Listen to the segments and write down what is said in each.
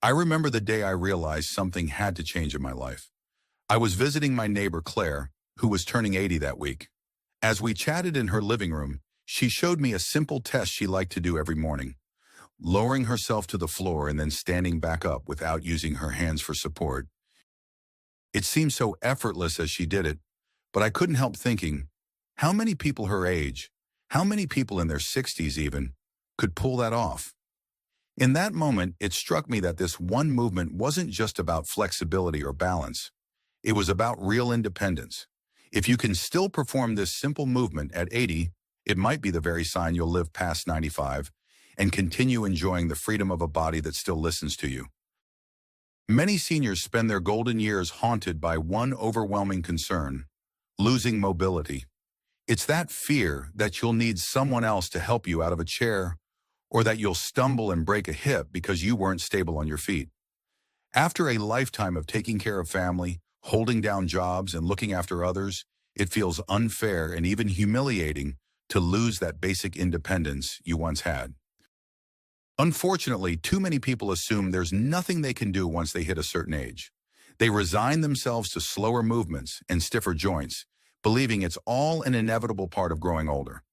I remember the day I realized something had to change in my life. I was visiting my neighbor Claire, who was turning 80 that week. As we chatted in her living room, she showed me a simple test she liked to do every morning, lowering herself to the floor and then standing back up without using her hands for support. It seemed so effortless as she did it, but I couldn't help thinking, how many people her age, how many people in their 60s even, could pull that off? In that moment, it struck me that this one movement wasn't just about flexibility or balance. It was about real independence. If you can still perform this simple movement at 80, it might be the very sign you'll live past 95 and continue enjoying the freedom of a body that still listens to you. Many seniors spend their golden years haunted by one overwhelming concern: losing mobility. It's that fear that you'll need someone else to help you out of a chair, or that you'll stumble and break a hip because you weren't stable on your feet. After a lifetime of taking care of family, holding down jobs, and looking after others, it feels unfair and even humiliating to lose that basic independence you once had. Unfortunately, too many people assume there's nothing they can do once they hit a certain age. They resign themselves to slower movements and stiffer joints, believing it's all an inevitable part of growing older.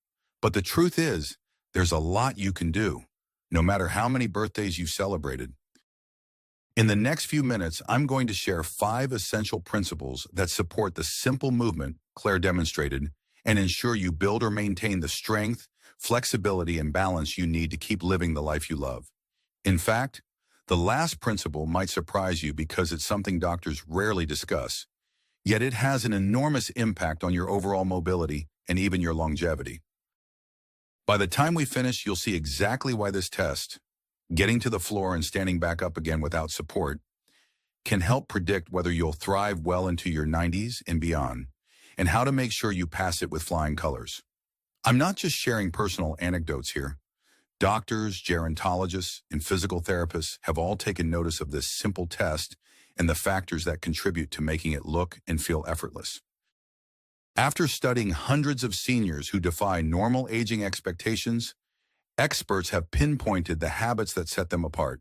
But the truth is, there's a lot you can do, no matter how many birthdays you've celebrated. In the next few minutes, I'm going to share 5 essential principles that support the simple movement Claire demonstrated and ensure you build or maintain the strength, flexibility, and balance you need to keep living the life you love. In fact, the last principle might surprise you because it's something doctors rarely discuss, yet it has an enormous impact on your overall mobility and even your longevity. By the time we finish, you'll see exactly why this test, getting to the floor and standing back up again without support, can help predict whether you'll thrive well into your 90s and beyond, and how to make sure you pass it with flying colors. I'm not just sharing personal anecdotes here. Doctors, gerontologists, and physical therapists have all taken notice of this simple test and the factors that contribute to making it look and feel effortless. After studying hundreds of seniors who defy normal aging expectations, experts have pinpointed the habits that set them apart.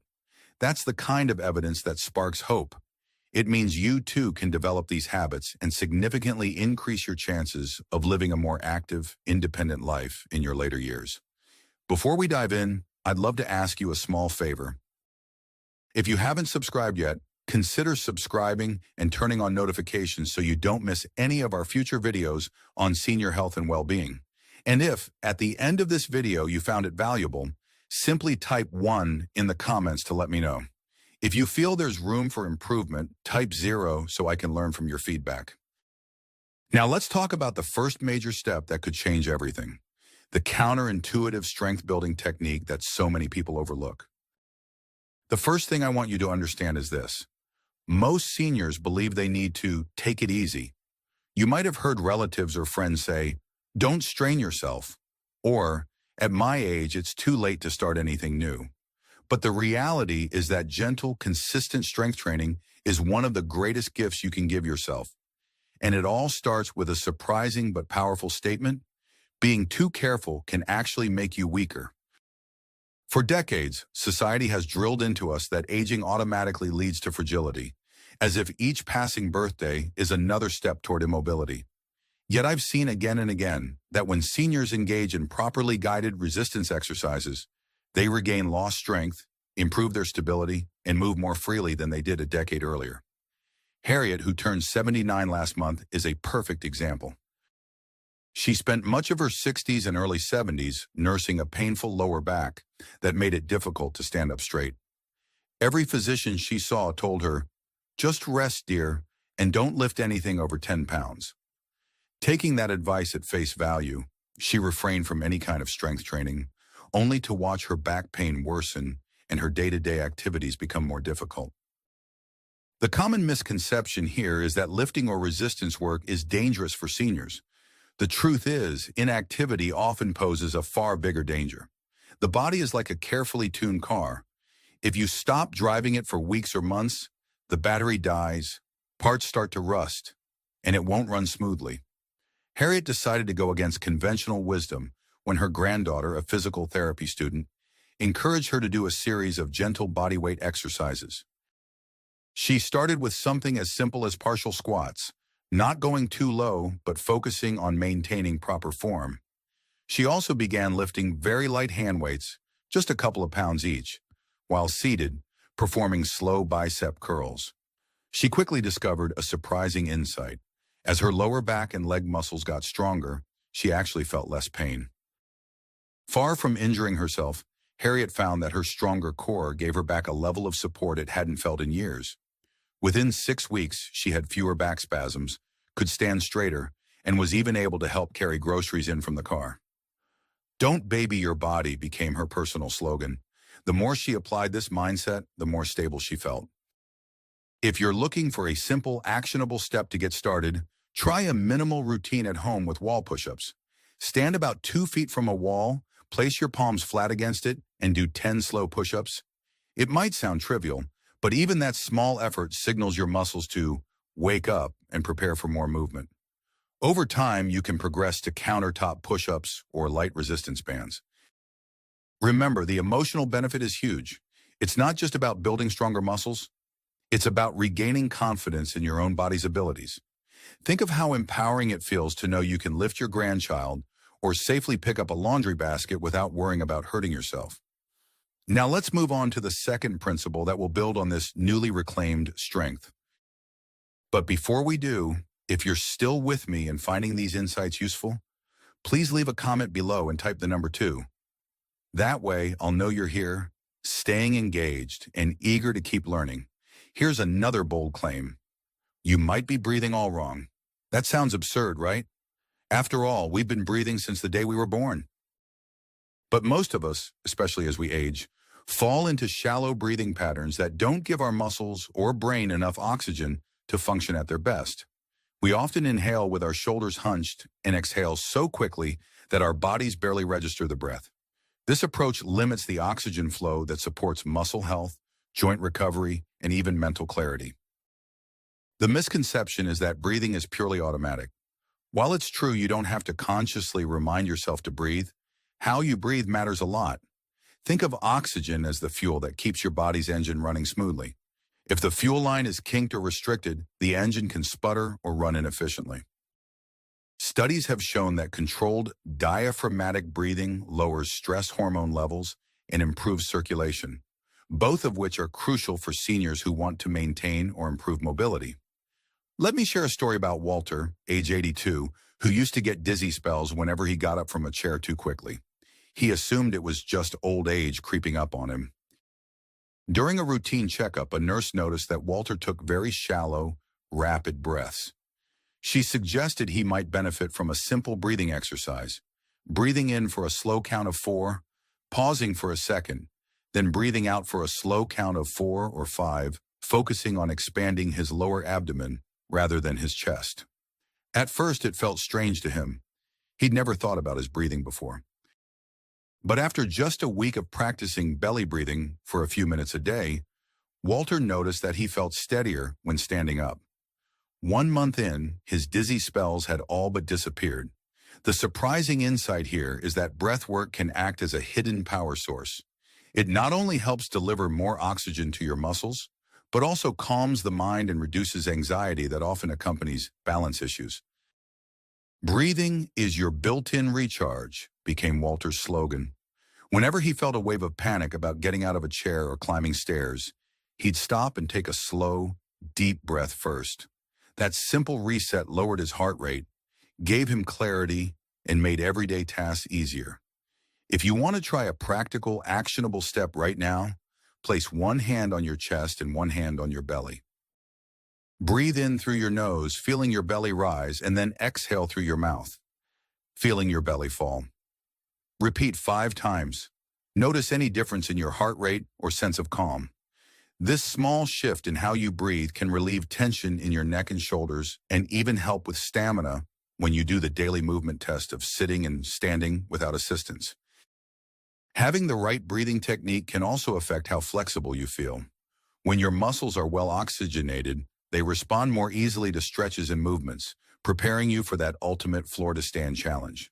That's the kind of evidence that sparks hope. It means you too can develop these habits and significantly increase your chances of living a more active, independent life in your later years. Before we dive in, I'd love to ask you a small favor. If you haven't subscribed yet, consider subscribing and turning on notifications so you don't miss any of our future videos on senior health and well-being. And if, at the end of this video, you found it valuable, simply type 1 in the comments to let me know. If you feel there's room for improvement, type 0 so I can learn from your feedback. Now let's talk about the first major step that could change everything: the counterintuitive strength-building technique that so many people overlook. The first thing I want you to understand is this: most seniors believe they need to take it easy. You might have heard relatives or friends say, "Don't strain yourself," or, "At my age, it's too late to start anything new." But the reality is that gentle, consistent strength training is one of the greatest gifts you can give yourself. And it all starts with a surprising but powerful statement: being too careful can actually make you weaker. For decades, society has drilled into us that aging automatically leads to fragility, as if each passing birthday is another step toward immobility. Yet I've seen again and again that when seniors engage in properly guided resistance exercises, they regain lost strength, improve their stability, and move more freely than they did a decade earlier. Harriet, who turned 79 last month, is a perfect example. She spent much of her 60s and early 70s nursing a painful lower back that made it difficult to stand up straight. Every physician she saw told her, "Just rest, dear, and don't lift anything over 10 pounds. Taking that advice at face value, she refrained from any kind of strength training, only to watch her back pain worsen and her day-to-day activities become more difficult. The common misconception here is that lifting or resistance work is dangerous for seniors. The truth is, inactivity often poses a far bigger danger. The body is like a carefully tuned car. If you stop driving it for weeks or months, the battery dies, parts start to rust, and it won't run smoothly. Harriet decided to go against conventional wisdom when her granddaughter, a physical therapy student, encouraged her to do a series of gentle bodyweight exercises. She started with something as simple as partial squats, not going too low, but focusing on maintaining proper form. She also began lifting very light hand weights, just a couple of pounds each, while seated, performing slow bicep curls. She quickly discovered a surprising insight. As her lower back and leg muscles got stronger, she actually felt less pain. Far from injuring herself, Harriet found that her stronger core gave her back a level of support it hadn't felt in years. Within 6 weeks, she had fewer back spasms, could stand straighter, and was even able to help carry groceries in from the car. "Don't baby your body" became her personal slogan. The more she applied this mindset, the more stable she felt. If you're looking for a simple, actionable step to get started, try a minimal routine at home with wall push-ups. Stand about 2 feet from a wall, place your palms flat against it, and do 10 slow push-ups. It might sound trivial, but even that small effort signals your muscles to wake up and prepare for more movement. Over time, you can progress to countertop push-ups or light resistance bands. Remember, the emotional benefit is huge. It's not just about building stronger muscles. It's about regaining confidence in your own body's abilities. Think of how empowering it feels to know you can lift your grandchild or safely pick up a laundry basket without worrying about hurting yourself. Now let's move on to the second principle that will build on this newly reclaimed strength. But before we do, if you're still with me and finding these insights useful, please leave a comment below and type the number 2. That way, I'll know you're here, staying engaged and eager to keep learning. Here's another bold claim. You might be breathing all wrong. That sounds absurd, right? After all, we've been breathing since the day we were born. But most of us, especially as we age, fall into shallow breathing patterns that don't give our muscles or brain enough oxygen to function at their best. We often inhale with our shoulders hunched and exhale so quickly that our bodies barely register the breath. This approach limits the oxygen flow that supports muscle health, joint recovery, and even mental clarity. The misconception is that breathing is purely automatic. While it's true you don't have to consciously remind yourself to breathe, how you breathe matters a lot. Think of oxygen as the fuel that keeps your body's engine running smoothly. If the fuel line is kinked or restricted, the engine can sputter or run inefficiently. Studies have shown that controlled diaphragmatic breathing lowers stress hormone levels and improves circulation, both of which are crucial for seniors who want to maintain or improve mobility. Let me share a story about Walter, age 82, who used to get dizzy spells whenever he got up from a chair too quickly. He assumed it was just old age creeping up on him. During a routine checkup, a nurse noticed that Walter took very shallow, rapid breaths. She suggested he might benefit from a simple breathing exercise, breathing in for a slow count of 4, pausing for a second, then breathing out for a slow count of 4 or 5, focusing on expanding his lower abdomen rather than his chest. At first, it felt strange to him. He'd never thought about his breathing before. But after just a week of practicing belly breathing for a few minutes a day, Walter noticed that he felt steadier when standing up. 1 month in, his dizzy spells had all but disappeared. The surprising insight here is that breath work can act as a hidden power source. It not only helps deliver more oxygen to your muscles, but also calms the mind and reduces anxiety that often accompanies balance issues. "Breathing is your built-in recharge," became Walter's slogan. Whenever he felt a wave of panic about getting out of a chair or climbing stairs, he'd stop and take a slow, deep breath first. That simple reset lowered his heart rate, gave him clarity, and made everyday tasks easier. If you want to try a practical, actionable step right now, place one hand on your chest and one hand on your belly. Breathe in through your nose, feeling your belly rise, and then exhale through your mouth, feeling your belly fall. Repeat 5 times. Notice any difference in your heart rate or sense of calm. This small shift in how you breathe can relieve tension in your neck and shoulders and even help with stamina when you do the daily movement test of sitting and standing without assistance. Having the right breathing technique can also affect how flexible you feel. When your muscles are well oxygenated, they respond more easily to stretches and movements, preparing you for that ultimate floor-to-stand challenge.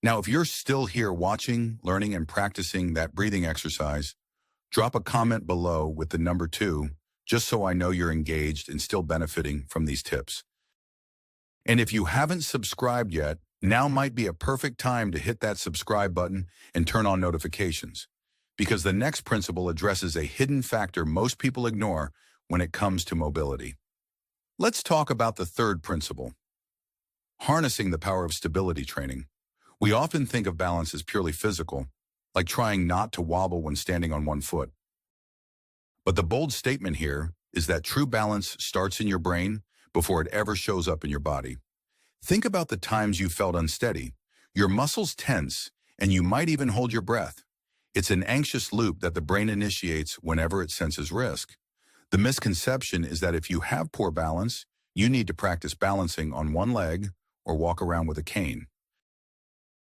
Now, if you're still here watching, learning, and practicing that breathing exercise, drop a comment below with the number 2, just so I know you're engaged and still benefiting from these tips. And if you haven't subscribed yet, now might be a perfect time to hit that subscribe button and turn on notifications, because the next principle addresses a hidden factor most people ignore when it comes to mobility. Let's talk about the third principle, harnessing the power of stability training. We often think of balance as purely physical, like trying not to wobble when standing on one foot. But the bold statement here is that true balance starts in your brain before it ever shows up in your body. Think about the times you felt unsteady, your muscles tense, and you might even hold your breath. It's an anxious loop that the brain initiates whenever it senses risk. The misconception is that if you have poor balance, you need to practice balancing on one leg or walk around with a cane.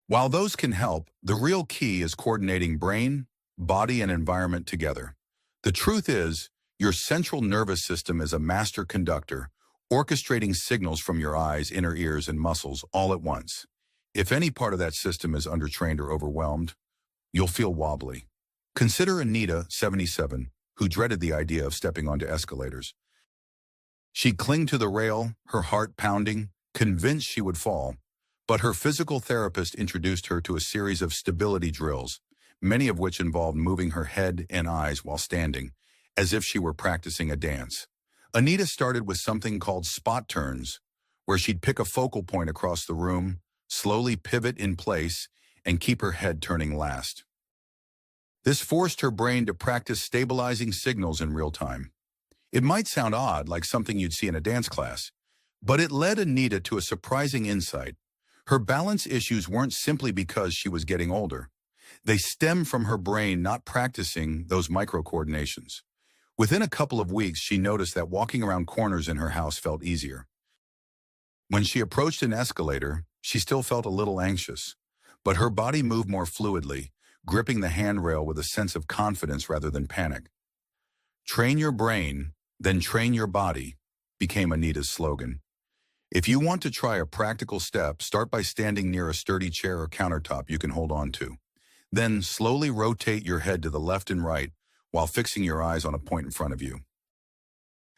While those can help, the real key is coordinating brain, body, and environment together. The truth is, your central nervous system is a master conductor, orchestrating signals from your eyes, inner ears, and muscles all at once. If any part of that system is undertrained or overwhelmed, you'll feel wobbly. Consider Anita, 77, who dreaded the idea of stepping onto escalators. She'd cling to the rail, her heart pounding, convinced she would fall. But her physical therapist introduced her to a series of stability drills, many of which involved moving her head and eyes while standing, as if she were practicing a dance. Anita started with something called spot turns, where she'd pick a focal point across the room, slowly pivot in place, and keep her head turning last. This forced her brain to practice stabilizing signals in real time. It might sound odd, like something you'd see in a dance class, but it led Anita to a surprising insight. Her balance issues weren't simply because she was getting older. They stemmed from her brain not practicing those micro-coordinations. Within a couple of weeks, she noticed that walking around corners in her house felt easier. When she approached an escalator, she still felt a little anxious, but her body moved more fluidly, gripping the handrail with a sense of confidence rather than panic. "Train your brain, then train your body," became Anita's slogan. If you want to try a practical step, start by standing near a sturdy chair or countertop you can hold on to. Then slowly rotate your head to the left and right while fixing your eyes on a point in front of you.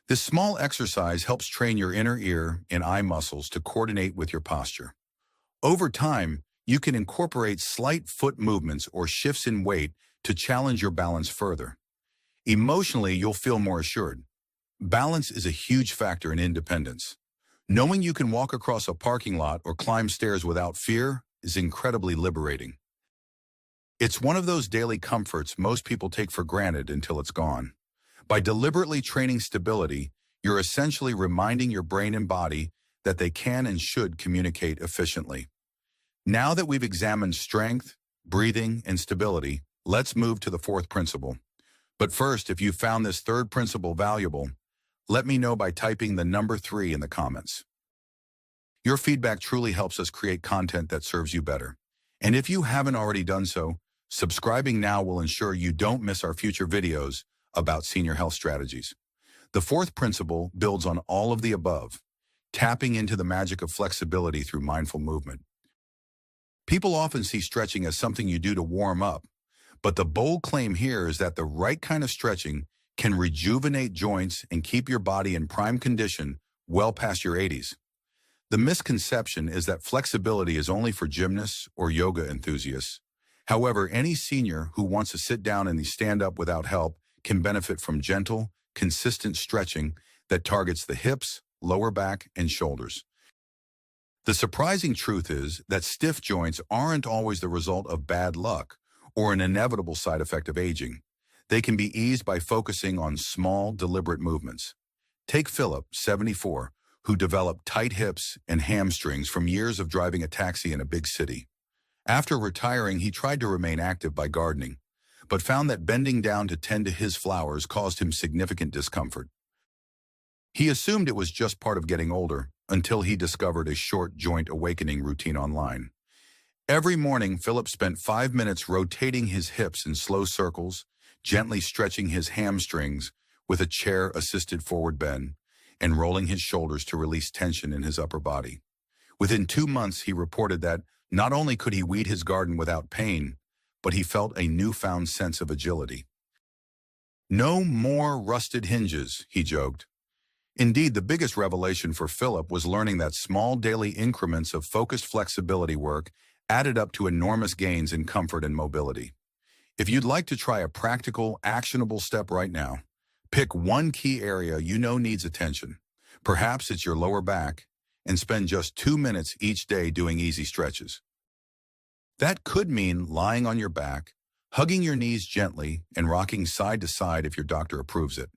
This small exercise helps train your inner ear and eye muscles to coordinate with your posture. Over time, you can incorporate slight foot movements or shifts in weight to challenge your balance further. Emotionally, you'll feel more assured. Balance is a huge factor in independence. Knowing you can walk across a parking lot or climb stairs without fear is incredibly liberating. It's one of those daily comforts most people take for granted until it's gone. By deliberately training stability, you're essentially reminding your brain and body that they can and should communicate efficiently. Now that we've examined strength, breathing, and stability, let's move to the fourth principle. But first, if you found this third principle valuable, let me know by typing the number 3 in the comments. Your feedback truly helps us create content that serves you better. And if you haven't already done so, subscribing now will ensure you don't miss our future videos about senior health strategies. The fourth principle builds on all of the above, tapping into the magic of flexibility through mindful movement. People often see stretching as something you do to warm up, but the bold claim here is that the right kind of stretching can rejuvenate joints and keep your body in prime condition well past your 80s. The misconception is that flexibility is only for gymnasts or yoga enthusiasts. However, any senior who wants to sit down and stand up without help can benefit from gentle, consistent stretching that targets the hips, lower back, and shoulders. The surprising truth is that stiff joints aren't always the result of bad luck or an inevitable side effect of aging. They can be eased by focusing on small, deliberate movements. Take Philip, 74, who developed tight hips and hamstrings from years of driving a taxi in a big city. After retiring, he tried to remain active by gardening, but found that bending down to tend to his flowers caused him significant discomfort. He assumed it was just part of getting older until he discovered a short joint awakening routine online. Every morning, Philip spent 5 minutes rotating his hips in slow circles, gently stretching his hamstrings with a chair-assisted forward bend, and rolling his shoulders to release tension in his upper body. Within 2 months, he reported that Not only could he weed his garden without pain, but he felt a newfound sense of agility. No more rusted hinges, he joked. Indeed, the biggest revelation for Philip was learning that small daily increments of focused flexibility work added up to enormous gains in comfort and mobility. If you'd like to try a practical, actionable step right now, pick one key area you know needs attention. Perhaps it's your lower back, and spend just 2 minutes each day doing easy stretches. That could mean lying on your back, hugging your knees gently, and rocking side to side if your doctor approves it.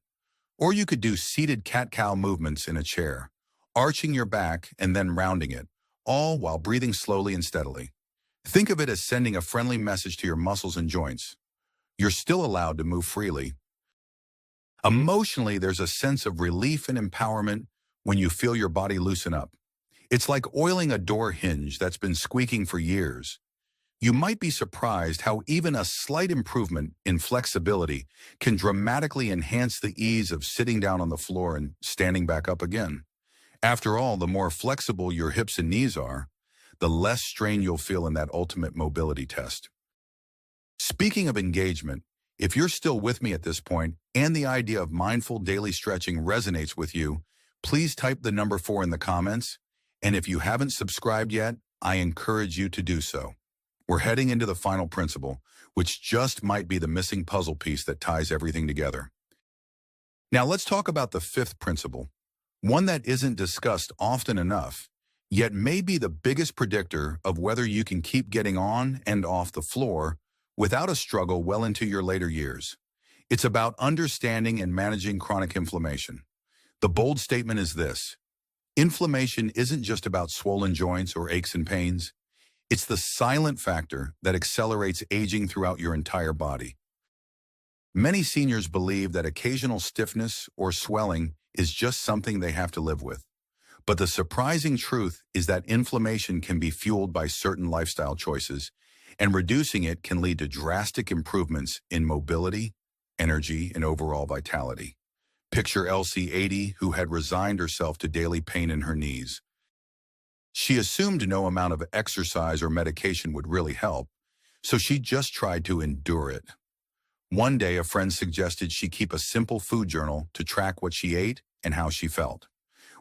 Or you could do seated cat-cow movements in a chair, arching your back and then rounding it, all while breathing slowly and steadily. Think of it as sending a friendly message to your muscles and joints. You're still allowed to move freely. Emotionally, there's a sense of relief and empowerment when you feel your body loosen up. It's like oiling a door hinge that's been squeaking for years. You might be surprised how even a slight improvement in flexibility can dramatically enhance the ease of sitting down on the floor and standing back up again. After all, the more flexible your hips and knees are, the less strain you'll feel in that ultimate mobility test. Speaking of engagement, if you're still with me at this point and the idea of mindful daily stretching resonates with you, please type the number 4 in the comments. And if you haven't subscribed yet, I encourage you to do so. We're heading into the final principle, which just might be the missing puzzle piece that ties everything together. Now let's talk about the 5th principle, one that isn't discussed often enough, yet may be the biggest predictor of whether you can keep getting on and off the floor without a struggle well into your later years. It's about understanding and managing chronic inflammation. The bold statement is this: inflammation isn't just about swollen joints or aches and pains. It's the silent factor that accelerates aging throughout your entire body. Many seniors believe that occasional stiffness or swelling is just something they have to live with. But the surprising truth is that inflammation can be fueled by certain lifestyle choices, and reducing it can lead to drastic improvements in mobility, energy, and overall vitality. Picture Elsie, 80, who had resigned herself to daily pain in her knees. She assumed no amount of exercise or medication would really help, so she just tried to endure it. One day, a friend suggested she keep a simple food journal to track what she ate and how she felt.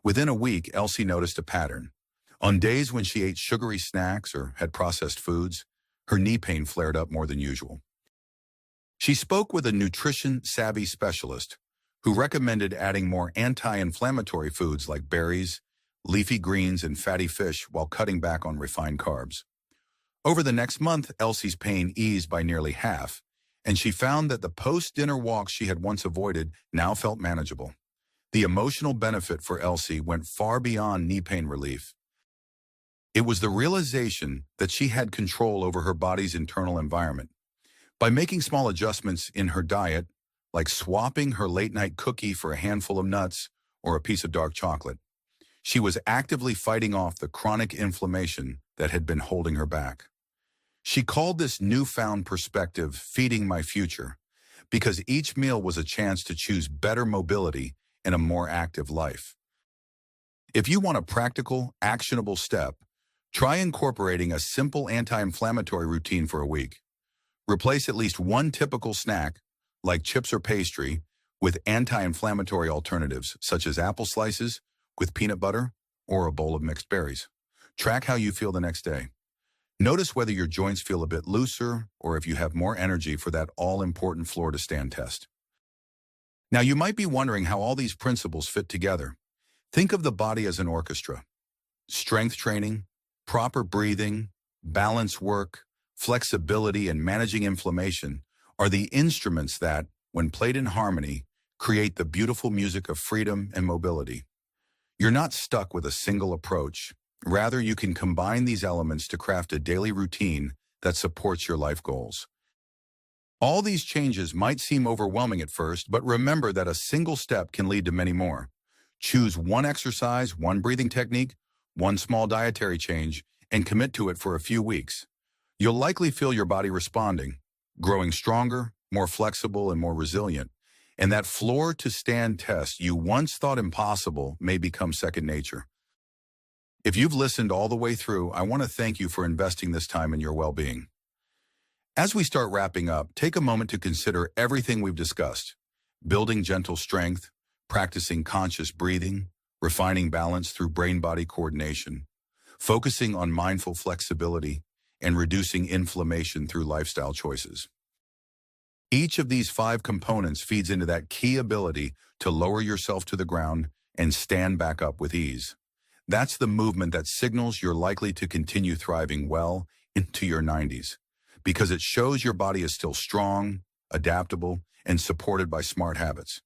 Within a week, Elsie noticed a pattern. On days when she ate sugary snacks or had processed foods, her knee pain flared up more than usual. She spoke with a nutrition-savvy specialist who recommended adding more anti-inflammatory foods like berries, leafy greens, and fatty fish while cutting back on refined carbs. Over the next month, Elsie's pain eased by nearly half, and she found that the post-dinner walks she had once avoided now felt manageable. The emotional benefit for Elsie went far beyond knee pain relief. It was the realization that she had control over her body's internal environment. By making small adjustments in her diet, like swapping her late-night cookie for a handful of nuts or a piece of dark chocolate, she was actively fighting off the chronic inflammation that had been holding her back. She called this newfound perspective "feeding my future," because each meal was a chance to choose better mobility and a more active life. If you want a practical, actionable step, try incorporating a simple anti-inflammatory routine for a week. Replace at least one typical snack, like chips or pastry, with anti-inflammatory alternatives, such as apple slices with peanut butter or a bowl of mixed berries. Track how you feel the next day. Notice whether your joints feel a bit looser or if you have more energy for that all-important floor-to-stand test. Now, you might be wondering how all these principles fit together. Think of the body as an orchestra. Strength training, proper breathing, balance work, flexibility, and managing inflammation are the instruments that, when played in harmony, create the beautiful music of freedom and mobility. You're not stuck with a single approach. Rather, you can combine these elements to craft a daily routine that supports your life goals. All these changes might seem overwhelming at first, but remember that a single step can lead to many more. Choose one exercise, one breathing technique, one small dietary change, and commit to it for a few weeks. You'll likely feel your body responding, growing stronger, more flexible, and more resilient. And that floor-to-stand test you once thought impossible may become second nature. If you've listened all the way through, I want to thank you for investing this time in your well-being. As we start wrapping up, take a moment to consider everything we've discussed. Building gentle strength, practicing conscious breathing, refining balance through brain-body coordination, focusing on mindful flexibility, and reducing inflammation through lifestyle choices. Each of these 5 components feeds into that key ability to lower yourself to the ground and stand back up with ease. That's the movement that signals you're likely to continue thriving well into your 90s, because it shows your body is still strong, adaptable, and supported by smart habits.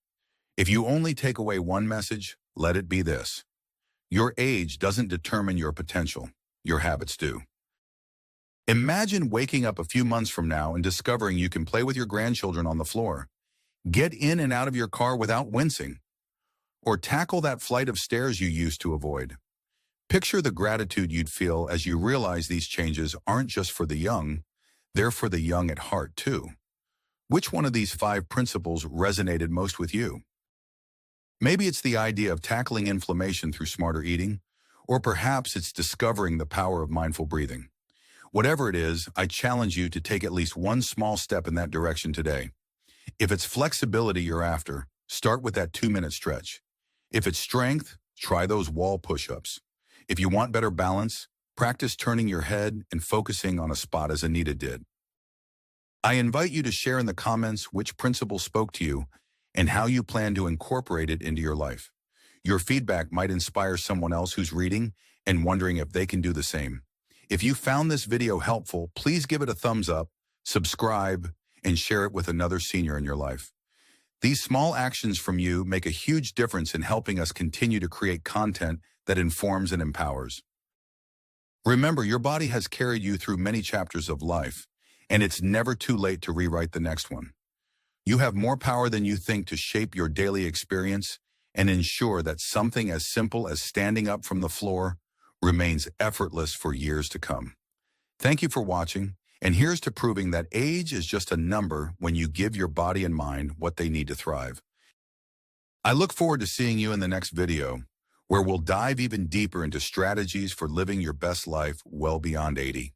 If you only take away one message, let it be this: your age doesn't determine your potential, your habits do. Imagine waking up a few months from now and discovering you can play with your grandchildren on the floor, get in and out of your car without wincing, or tackle that flight of stairs you used to avoid. Picture the gratitude you'd feel as you realize these changes aren't just for the young, they're for the young at heart too. Which one of these 5 principles resonated most with you? Maybe it's the idea of tackling inflammation through smarter eating, or perhaps it's discovering the power of mindful breathing. Whatever it is, I challenge you to take at least one small step in that direction today. If it's flexibility you're after, start with that 2-minute stretch. If it's strength, try those wall push-ups. If you want better balance, practice turning your head and focusing on a spot as Anita did. I invite you to share in the comments which principle spoke to you and how you plan to incorporate it into your life. Your feedback might inspire someone else who's reading and wondering if they can do the same. If you found this video helpful, please give it a thumbs up, subscribe, and share it with another senior in your life. These small actions from you make a huge difference in helping us continue to create content that informs and empowers. Remember, your body has carried you through many chapters of life, and it's never too late to rewrite the next one. You have more power than you think to shape your daily experience and ensure that something as simple as standing up from the floor remains effortless for years to come. Thank you for watching, and here's to proving that age is just a number when you give your body and mind what they need to thrive. I look forward to seeing you in the next video, where we'll dive even deeper into strategies for living your best life well beyond 80.